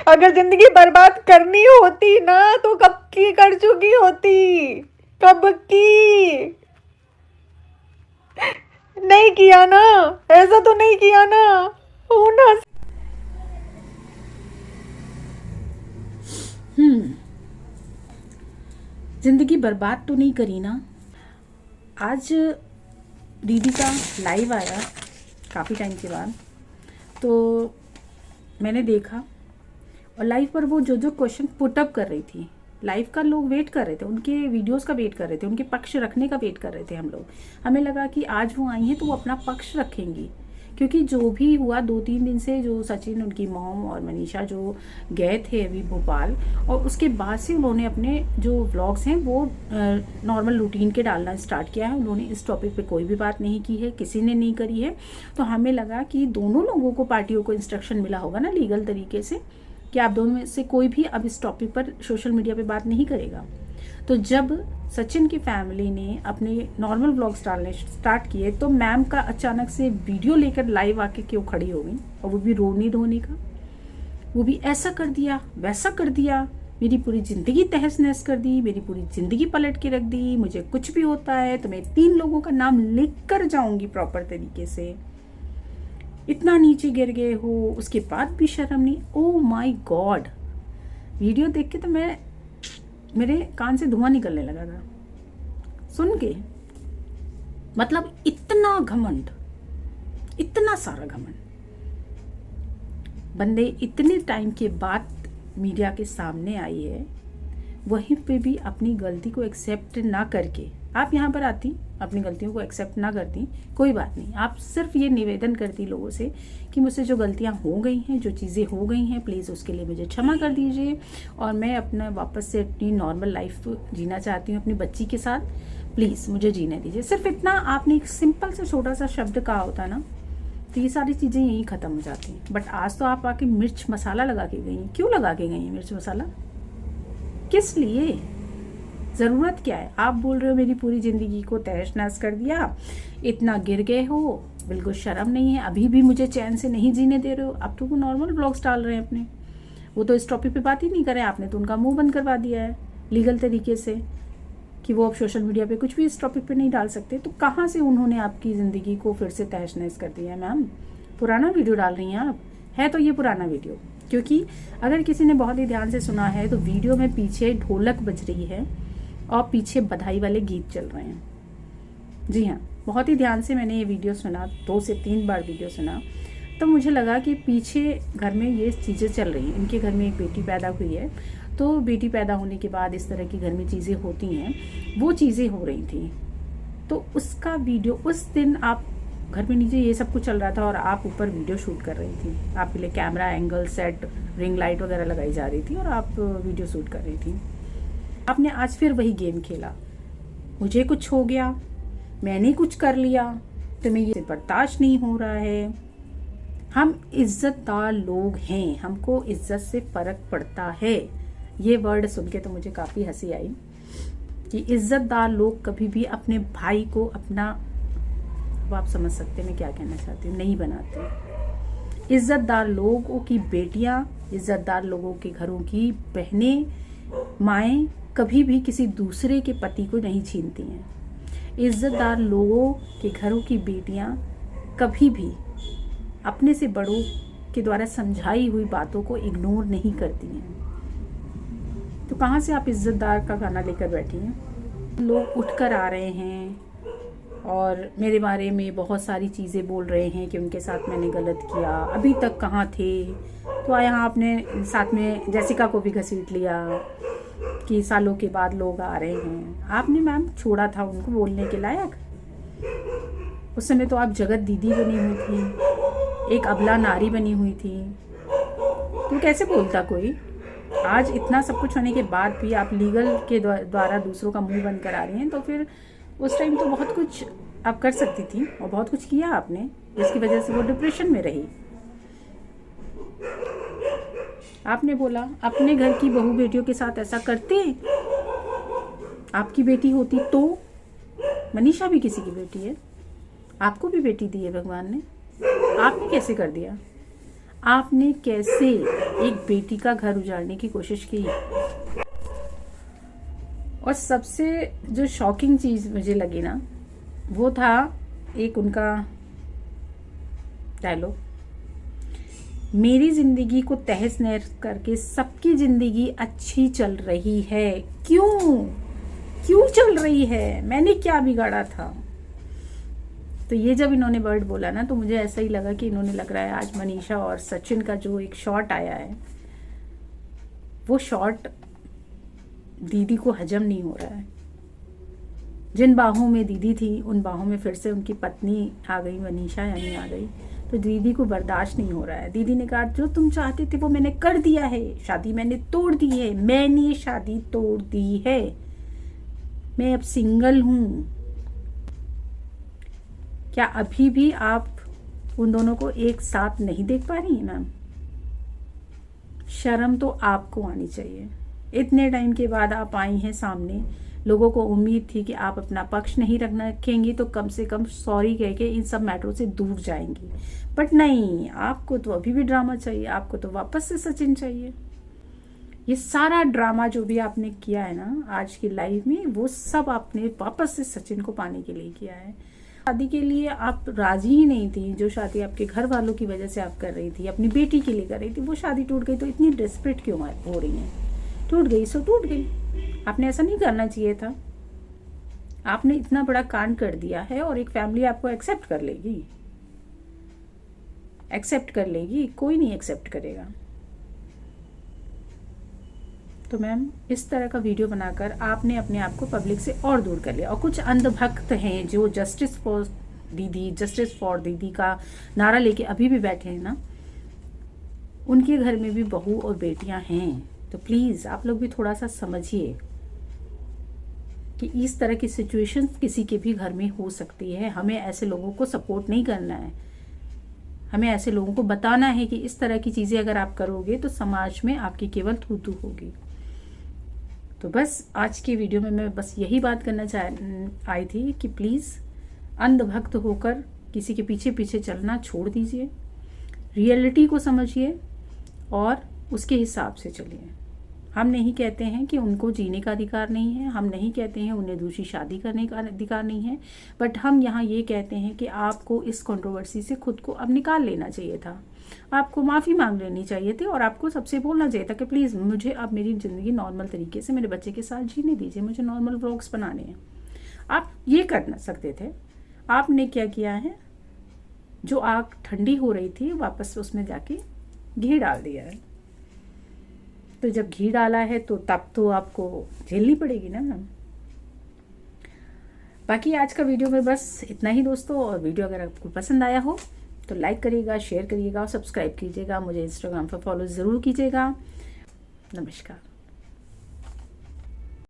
अगर जिंदगी बर्बाद करनी होती ना तो कब की कर चुकी होती, कब की। नहीं किया ना, ऐसा तो नहीं किया ना, होना। जिंदगी बर्बाद तो नहीं करी ना। आज दीदी का लाइव आया काफ़ी टाइम के बाद, तो मैंने देखा और लाइव पर वो जो जो क्वेश्चन पुटअप कर रही थी, लाइव का लोग वेट कर रहे थे, उनके वीडियोस का वेट कर रहे थे, उनके पक्ष रखने का वेट कर रहे थे हम लोग। हमें लगा कि आज वो आई हैं तो वो अपना पक्ष रखेंगी, क्योंकि जो भी हुआ 2-3 दिन से, जो सचिन, उनकी मॉम और मनीषा जो गए थे अभी भोपाल, और उसके बाद से उन्होंने अपने जो व्लॉग्स हैं वो नॉर्मल रूटीन के डालना स्टार्ट किया है। उन्होंने इस टॉपिक पे कोई भी बात नहीं की है, किसी ने नहीं करी है। तो हमें लगा कि दोनों लोगों को, पार्टियों को इंस्ट्रक्शन मिला होगा ना लीगल तरीके से, कि आप दोनों में से कोई भी अब इस टॉपिक पर सोशल मीडिया पे बात नहीं करेगा। तो जब सचिन की फैमिली ने अपने नॉर्मल व्लॉग्स डालने स्टार्ट किए, तो मैम का अचानक से वीडियो लेकर लाइव आके क्यों खड़ी हो गई, और वो भी रोने धोने का। वो भी ऐसा कर दिया, वैसा कर दिया, मेरी पूरी ज़िंदगी तहस नहस कर दी, मेरी पूरी ज़िंदगी पलट के रख दी, मुझे कुछ भी होता है तो मैं 3 लोगों का नाम लिख कर जाऊंगी प्रॉपर तरीके से। इतना नीचे गिर गए हो, उसके बाद भी शर्म नहीं। ओ माय गॉड, वीडियो देख के तो मेरे कान से धुआं निकलने लगा था सुन के। मतलब इतना घमंड, इतना सारा घमंड। बंदे इतने टाइम के बाद मीडिया के सामने आई है, वहीं पे भी अपनी गलती को एक्सेप्ट ना करके आप यहाँ पर आती, अपनी गलतियों को एक्सेप्ट ना करती, कोई बात नहीं। आप सिर्फ ये निवेदन करती लोगों से कि मुझसे जो गलतियाँ हो गई हैं, जो चीज़ें हो गई हैं, प्लीज़ उसके लिए मुझे क्षमा कर दीजिए, और मैं अपना वापस से अपनी नॉर्मल लाइफ जीना चाहती हूँ अपनी बच्ची के साथ, प्लीज़ मुझे जीने दीजिए। सिर्फ इतना आपने एक सिंपल सा छोटा सा शब्द कहा होता ना, तो ये सारी चीज़ें यहीं ख़त्म हो जाती हैं। बट आज तो आप आके मिर्च मसाला लगा के गई हैं। क्यों लगा के गई हैं मिर्च मसाला, किस लिए, ज़रूरत क्या है? आप बोल रहे हो मेरी पूरी ज़िंदगी को तहस नहस कर दिया, इतना गिर गए हो, बिल्कुल शर्म नहीं है, अभी भी मुझे चैन से नहीं जीने दे रहे हो। अब तो वो नॉर्मल ब्लॉग्स डाल रहे हैं अपने, वो तो इस टॉपिक पे बात ही नहीं कर रहे। आपने तो उनका मुंह बंद करवा दिया है लीगल तरीके से कि वो अब सोशल मीडिया पे कुछ भी इस टॉपिक पे नहीं डाल सकते। तो कहाँ से उन्होंने आपकी ज़िंदगी को फिर से तहस नहस कर दिया है? मैम, पुराना वीडियो डाल रही हैं आप, है तो ये पुराना वीडियो। क्योंकि अगर किसी ने बहुत ही ध्यान से सुना है तो वीडियो में पीछे ढोलक बज रही है और पीछे बधाई वाले गीत चल रहे हैं। जी हाँ, बहुत ही ध्यान से मैंने ये वीडियो सुना, 2 से 3 बार वीडियो सुना, तो मुझे लगा कि पीछे घर में ये चीज़ें चल रही हैं। इनके घर में एक बेटी पैदा हुई है, तो बेटी पैदा होने के बाद इस तरह की घर में चीज़ें होती हैं, वो चीज़ें हो रही थी। तो उसका वीडियो उस दिन आप घर में नीचे ये सब कुछ चल रहा था और आप ऊपर वीडियो शूट कर रही थी। आपके लिए camera angle, set, ring light वगैरह लगाई जा रही थी और आप वीडियो शूट कर रही थी। आपने आज फिर वही गेम खेला, मुझे कुछ हो गया, मैंने कुछ कर लिया, तुम्हें ये बर्दाश्त नहीं हो रहा है। हम इज्जतदार लोग हैं, हमको इज्जत से फ़र्क पड़ता है। ये वर्ड सुन के तो मुझे काफ़ी हंसी आई कि इज्जतदार लोग कभी भी अपने भाई को अपना, अब आप समझ सकते हैं मैं क्या कहना चाहती हूँ, नहीं बनाते। इज्जतदार लोगों की बेटियाँ, इज्जतदार लोगों के घरों की बहनें, माएँ कभी भी किसी दूसरे के पति को नहीं छीनती हैं। इज्जतदार लोगों के घरों की बेटियां कभी भी अपने से बड़ों के द्वारा समझाई हुई बातों को इग्नोर नहीं करती हैं। तो कहाँ से आप इज्जतदार का गाना लेकर बैठी हैं? लोग उठकर आ रहे हैं और मेरे बारे में बहुत सारी चीज़ें बोल रहे हैं कि उनके साथ मैंने गलत किया, अभी तक कहाँ थे। तो यहाँ आपने साथ में जैसिका को भी घसीट लिया कि सालों के बाद लोग आ रहे हैं। आपने मैम छोड़ा था उनको बोलने के लायक? उस समय तो आप जगत दीदी बनी हुई थी, एक अबला नारी बनी हुई थी, तो कैसे बोलता कोई? आज इतना सब कुछ होने के बाद भी आप लीगल के द्वारा दूसरों का मुंह बंद करा रही हैं। तो फिर उस टाइम तो बहुत कुछ आप कर सकती थी और बहुत कुछ किया आपने, जिसकी वजह से वो डिप्रेशन में रही। आपने बोला अपने घर की बहू बेटियों के साथ ऐसा करते, आपकी बेटी होती तो? मनीषा भी किसी की बेटी है, आपको भी बेटी दी है भगवान ने, आपने कैसे कर दिया? आपने कैसे एक बेटी का घर उजाड़ने की कोशिश की। और सबसे जो शॉकिंग चीज़ मुझे लगी ना, वो था एक उनका डायलॉग, मेरी जिंदगी को तहस नहस करके सबकी जिंदगी अच्छी चल रही है। क्यों चल रही है, मैंने क्या बिगाड़ा था। तो ये जब इन्होंने वर्ड बोला ना, तो मुझे ऐसा ही लगा कि इन्होंने, लग रहा है आज मनीषा और सचिन का जो एक शॉट आया है, वो शॉट दीदी को हजम नहीं हो रहा है। जिन बाहों में दीदी थी, उन बाहों में फिर से उनकी पत्नी आ गई, मनीषा यानी आ गई। तो दीदी को बर्दाश्त नहीं हो रहा है। दीदी ने कहा जो तुम चाहते थे वो मैंने कर दिया है, शादी मैंने तोड़ दी है, मैंने शादी तोड़ दी है, मैं अब सिंगल हूँ। क्या अभी भी आप उन दोनों को एक साथ नहीं देख पा रही हैं मैम? शर्म तो आपको आनी चाहिए। इतने टाइम के बाद आप आई हैं सामने, लोगों को उम्मीद थी कि आप अपना पक्ष नहीं रखेंगी, तो कम से कम सॉरी कह के इन सब मैटरों से दूर जाएंगी। बट नहीं, आपको तो अभी भी ड्रामा चाहिए, आपको तो वापस से सचिन चाहिए। ये सारा ड्रामा जो भी आपने किया है ना आज की लाइफ में, वो सब आपने वापस से सचिन को पाने के लिए किया है। शादी के लिए आप राजी ही नहीं थी, जो शादी आपके घर वालों की वजह से आप कर रही थी, अपनी बेटी के लिए कर रही थी, वो शादी टूट गई। तो इतनी डेस्परेट क्यों हो रही हैं? टूट गई सो टूट गई। आपने ऐसा नहीं करना चाहिए था। आपने इतना बड़ा कांड कर दिया है और एक फैमिली आपको एक्सेप्ट कर लेगी? एक्सेप्ट कर लेगी? कोई नहीं एक्सेप्ट करेगा। तो मैम, इस तरह का वीडियो बनाकर आपने अपने आप को पब्लिक से और दूर कर लिया। और कुछ अंधभक्त हैं जो जस्टिस फॉर दीदी का नारा लेके अभी भी बैठे हैं ना, उनके घर में भी बहू और बेटियां हैं। तो प्लीज़ आप लोग भी थोड़ा सा समझिए कि इस तरह की सिचुएशन किसी के भी घर में हो सकती है। हमें ऐसे लोगों को सपोर्ट नहीं करना है। हमें ऐसे लोगों को बताना है कि इस तरह की चीज़ें अगर आप करोगे तो समाज में आपकी केवल थू-थू होगी। तो बस आज की वीडियो में मैं बस यही बात करना आई थी कि प्लीज़ अंधभक्त होकर किसी के पीछे पीछे चलना छोड़ दीजिए। रियलिटी को समझिए और उसके हिसाब से चलिए। हम नहीं कहते हैं कि उनको जीने का अधिकार नहीं है, हम नहीं कहते हैं उन्हें दूसरी शादी करने का अधिकार नहीं है, बट हम यहाँ ये कहते हैं कि आपको इस कंट्रोवर्सी से खुद को अब निकाल लेना चाहिए था। आपको माफ़ी मांग लेनी चाहिए थी और आपको सबसे बोलना चाहिए था कि प्लीज़ मुझे अब मेरी ज़िंदगी नॉर्मल तरीके से मेरे बच्चे के साथ जीने दीजिए, मुझे नॉर्मल व्लॉग्स बनाने हैं। आप ये कर सकते थे। आपने क्या किया है, जो आग ठंडी हो रही थी वापस उसमें जाके घी डाल दिया है। तो जब घी डाला है तो तब तो आपको झेलनी पड़ेगी ना मैम। बाकी आज का वीडियो में बस इतना ही दोस्तों। और वीडियो अगर आपको पसंद आया हो तो लाइक करिएगा, शेयर करिएगा और सब्सक्राइब कीजिएगा। मुझे इंस्टाग्राम पर फॉलो ज़रूर कीजिएगा। नमस्कार।